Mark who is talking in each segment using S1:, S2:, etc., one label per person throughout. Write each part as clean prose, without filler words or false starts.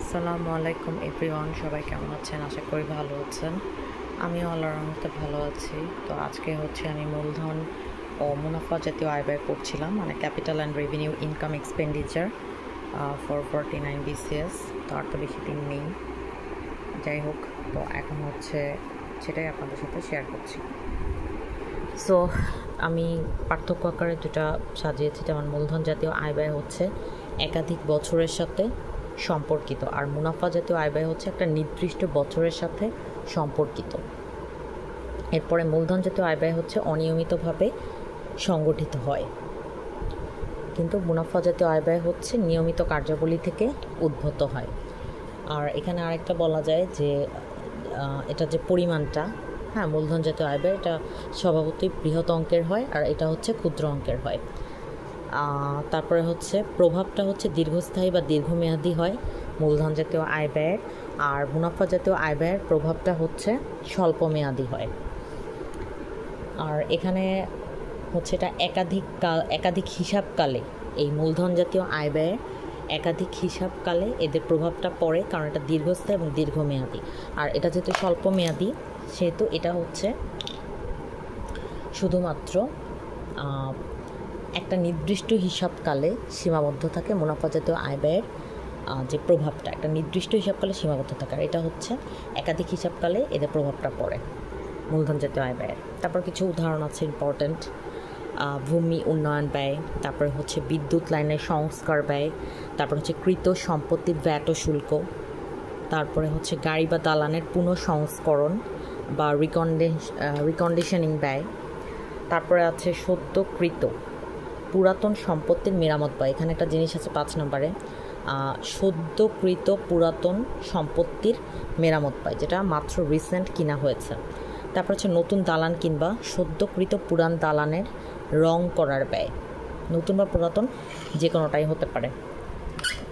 S1: আসসালামু আলাইকুম এভরিওয়ান, সবাই কেমন আছেন? আশা করি ভালো আছেন। আমিও আল্লাহর রহমতে ভালো আছি। তো আজকে আমি মূলধন ও মুনাফা জাতীয় আয় ব্যয় করছিলাম, মানে capital and revenue income expenditure for 49 BCS। তো আর তো বেশি দিন নেই, যাই হোক। তো এখন সেটাই আপনাদের সাথে শেয়ার করছি। সো আমি পার্থক্য আকারে দুটা সাজিয়েছি, যেমন মূলধন জাতীয় আয় ব্যয় হচ্ছে একাধিক বছরের সাথে সম্পর্কিত, আর মুনাফা জাতীয় আয় ব্যয় হচ্ছে একটা নির্দিষ্ট বছরের সাথে সম্পর্কিত। এরপরে মূলধন জাতীয় আয় ব্যয় হচ্ছে অনিয়মিতভাবে সংগঠিত হয়, কিন্তু মুনাফা জাতীয় আয় ব্যয় হচ্ছে নিয়মিত কার্যাবলী থেকে উদ্ভূত হয়। আর এখানে আরেকটা বলা যায় যে এটা যে পরিমাণটা, মূলধন জাতীয় আয় ব্যয় এটা স্বভাবতই বৃহৎ অঙ্কের হয়, আর এটা হচ্ছে ক্ষুদ্র অঙ্কের হয়। তারপরে প্রভাবটা দীর্ঘস্থায়ী বা দীর্ঘমেয়াদী হয় মূলধন জাতীয় আয় ব্যয়ের, আর মুনাফা জাতীয় আয় ব্যয়ের প্রভাবটা স্বল্পমেয়াদী হয়। আর এখানে এটা একাধিক হিসাবকালে, এই মূলধন জাতীয় আয় ব্যয়ের একাধিক হিসাবকালে এদের প্রভাবটা পড়ে, কারণ এটা দীর্ঘস্থায়ী এবং দীর্ঘমেয়াদী। আর এটা যেহেতু স্বল্পমেয়াদী, সেহেতু এটা শুধুমাত্র একটা নির্দিষ্ট হিসাবকালে সীমাবদ্ধ থাকে। মুনাফা জাতীয় আয় ব্যয়ের যে প্রভাবটা একটা নির্দিষ্ট হিসাবকালে সীমাবদ্ধ থাকে, আর এটা একাধিক হিসাবকালে এদের প্রভাবটা পড়ে মূলধন জাতীয় আয় ব্যয়ের। তারপর কিছু উদাহরণ আছে ইম্পর্ট্যান্ট: ভূমি উন্নয়ন ব্যয়, তারপরে বিদ্যুৎ লাইনের সংস্কার ব্যয়, তারপর কৃত সম্পত্তির ভ্যাট ও শুল্ক, তারপরে গাড়ি বা দালানের পুনঃসংস্করণ বা রিকন্ডিশনিং ব্যয়, তারপরে আছে সদ্যকৃত পুরাতন সম্পত্তির মেরামত ব্যয়। এখানে একটা জিনিস আছে 5 নম্বরে, সদ্যকৃত পুরাতন সম্পত্তির মেরামত ব্যয়, যেটা মাত্র রিসেন্ট কিনা হয়েছে। তারপর নতুন দালান কিংবা সদ্যকৃত পুরান দালানের রং করার ব্যয়, নতুন বা পুরাতন যে কোনোটাই হতে পারে।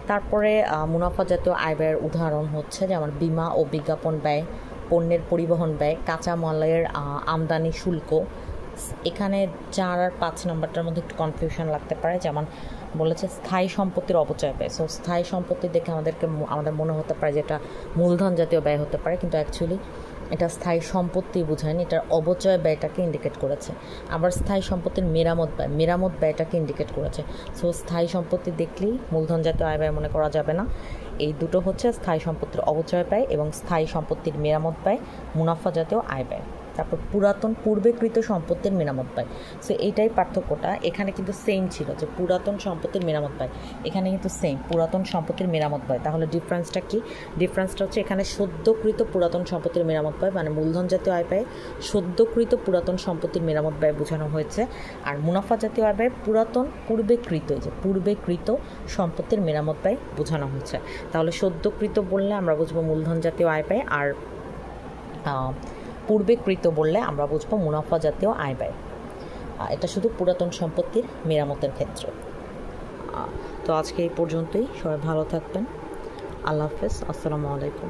S1: তারপরে মুনাফা জাতীয় আয় ব্যয়ের উদাহরণ যেমন বিমা ও বিজ্ঞাপন ব্যয়, পণ্যের পরিবহন ব্যয়, কাঁচামালের আমদানি শুল্ক। এখানে 4 আর 5 নম্বরটার মধ্যে একটু কনফিউশন লাগতে পারে, যেমন বলেছে স্থায়ী সম্পত্তির অপচয় ব্যয়। সো স্থায়ী সম্পত্তি দেখে আমাদের মনে হতে পারে যে এটা মূলধন জাতীয় ব্যয় হতে পারে, কিন্তু অ্যাকচুয়ালি এটা স্থায়ী সম্পত্তি বোঝায়নি, এটার অপচয় ব্যয়টাকে ইন্ডিকেট করেছে। আবার স্থায়ী সম্পত্তির মেরামত ব্যয়টাকে ইন্ডিকেট করেছে। সো স্থায়ী সম্পত্তি দেখলেই মূলধন জাতীয় আয় ব্যয় মনে করা যাবে না। এই দুটো স্থায়ী সম্পত্তির অপচয় ব্যয় এবং স্থায়ী সম্পত্তির মেরামত ব্যয় মুনাফা জাতীয় আয় ব্যয়। তারপর পূর্বেকৃত সম্পত্তির মেরামত ব্যয়। সো এইটাই পার্থক্যটা। এখানে কিন্তু সেম ছিল যে পুরাতন সম্পত্তির মেরামত ব্যয়, এখানে কিন্তু সেম পুরাতন সম্পত্তির মেরামত ব্যয়। তাহলে ডিফারেন্সটা কি? ডিফারেন্সটা এখানে সদ্যকৃত পুরাতন সম্পত্তির মেরামত ব্যয়, মানে মূলধন জাতীয় আয় ব্যয় সদ্যকৃত পুরাতন সম্পত্তির মেরামত ব্যয় বোঝানো হয়েছে, আর মুনাফা জাতীয় আয় ব্যয় পূর্বেকৃত সম্পত্তির মেরামত ব্যয় বোঝানো হয়েছে। তাহলে সদ্যকৃত বললে আমরা বুঝবো মূলধন জাতীয় আয় ব্যয়, আর পূর্বেকৃত বললে আমরা বুঝবো মুনাফা জাতীয় আয় ব্যয়। এটা শুধু পুরাতন সম্পত্তির মেরামতের ক্ষেত্রে। তো আজকে এই পর্যন্তই। সবাই ভালো থাকবেন। আল্লাহ হাফেজ। আসসালামু আলাইকুম।